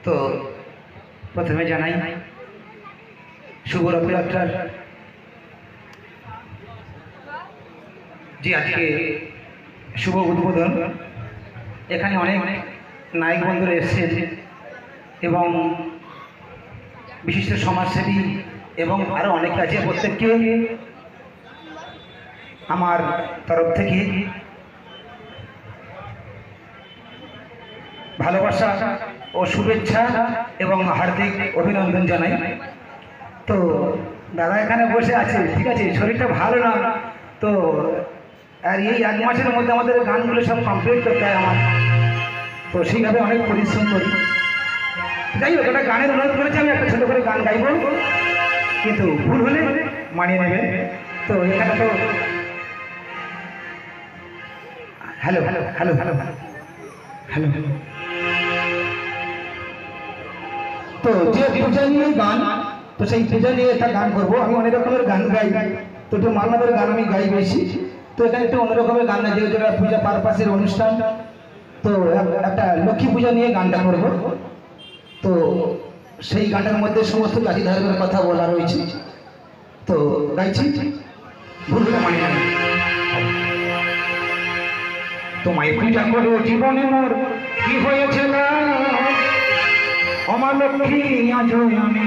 তো প্রথমে জানাই শুভ রথযাত্রার যে আজকে শুভ উদ্বোধন। এখানে অনেক নায়ক বন্ধুরা এসেছেন এবং বিশিষ্ট সমাজসেবী এবং আরও অনেকে আছে। প্রত্যেককে আমার তরফ থেকে ভালোবাসা ও শুভেচ্ছা এবং হার্দিক অভিনন্দন জানাই। তো দাদা এখানে বসে আছে, ঠিক আছে, শরীরটা ভালো না, তো আর এই 1 মাসের মধ্যে আমাদের গানগুলো সব কমপ্লিট করতে হয় আমার, তো সেইভাবে অনেক পরিশ্রম করি। যাই হোক, একটা গানের অনুরোধ করেছি, আমি একটা ছোটো করে গান গাইব, কিন্তু ভুল হলে মানিয়ে নেবে। তো এখানে তো hello hello hello hello hello hello তো যে পূজা নিয়ে গান, তো সেই পূজা নিয়ে একটা গান করবো। আমি অনেক রকমের গান গাই, তো একটু মালনাদের গান আমি গাই বেশি। তো এখানে একটু অন্য রকমের গান না, যেহেতু এটা পূজা পারপাসের অনুষ্ঠান, তো একটা লক্ষ্মী পূজা নিয়ে গানটা করবো। তো সেই গানটার মধ্যে সমস্ত জাতি ধর্মের কথা বলা রয়েছে, তো গাইছি, ভুল মানে তোমায় পূজা করো জীবনে মোর কি হয়েছে না, আমার লক্ষ্মী আজও আমি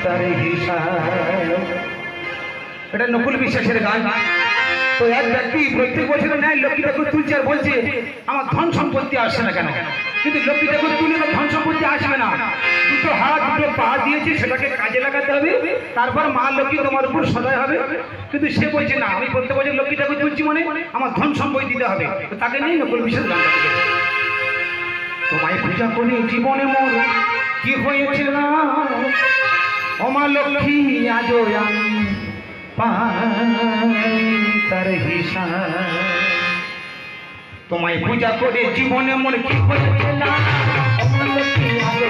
তার হিসাব। এটা নকুল বিশ্বাসের গান। তো এক ব্যক্তি প্রত্যেক বছরে নেয় লক্ষ্মী ঠাকুর তুলছে আর বলছে আমার ধন সম্পত্তি আসছে না কেন, কিন্তু লক্ষ্মী ঠাকুর তুলে ধন সম্পত্তি আসবে না, দুটো হাত দুটো পা দিয়েছে, সেটাকে কাজে লাগাতে হবে, তারপর মা লক্ষ্মী তোমার উপর সদয় হবে। কিন্তু সে বলছে না, আমি প্রত্যেক বছর লক্ষ্মী ঠাকুর তুলছি মানে আমার ধন সম্পত্তি দিতে হবে, তো তাকে নেই নকুল বিশ্বাস গানটা লিখেছে। তোমায় পূজা করি জীবনে মোর কি হয়েছে না, ওমা লক্ষ্মী আজও আমি তার হিসাব। তোমায় পূজা করে জীবনে মোর কি হয়েছে না, ওমা লক্ষ্মী আজও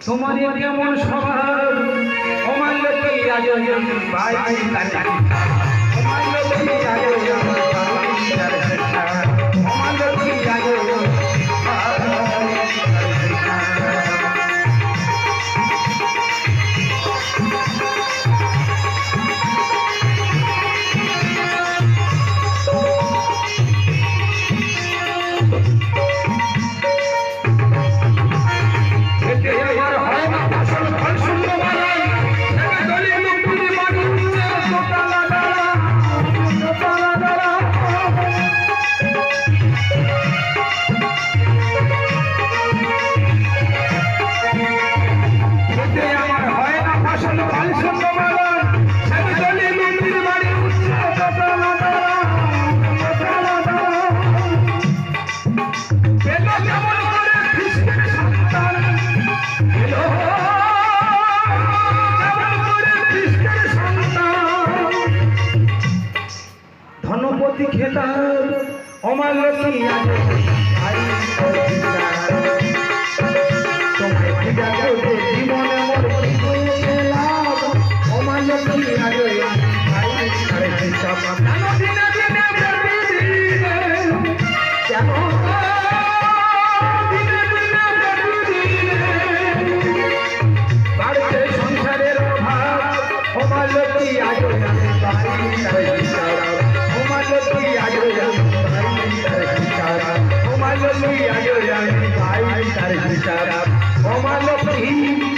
তোমার কেমন স্বভাব, ওমা লক্ষ্মী আজও আমি পাই তার হিসাব। ওমা লক্ষ্মী আজও আমি পাই তার হিসাব। ওমা লক্ষ্মী আজও আমি পাই তার হিসাব। ফল শূন্য বানাই, দলে মুক্তির বাণী ধনপতি খেতা আমার লক্ষ্মী আজ তোমায় পূজা করতে জীবনে মোর আমার লক্ষ্মী আজ বাড়িতে সংসারের অভাব আমার লক্ষ্মী আজ আমার লক্ষ্মী আজ আমার লক্ষ্মী আজ আমার লক্ষ্মী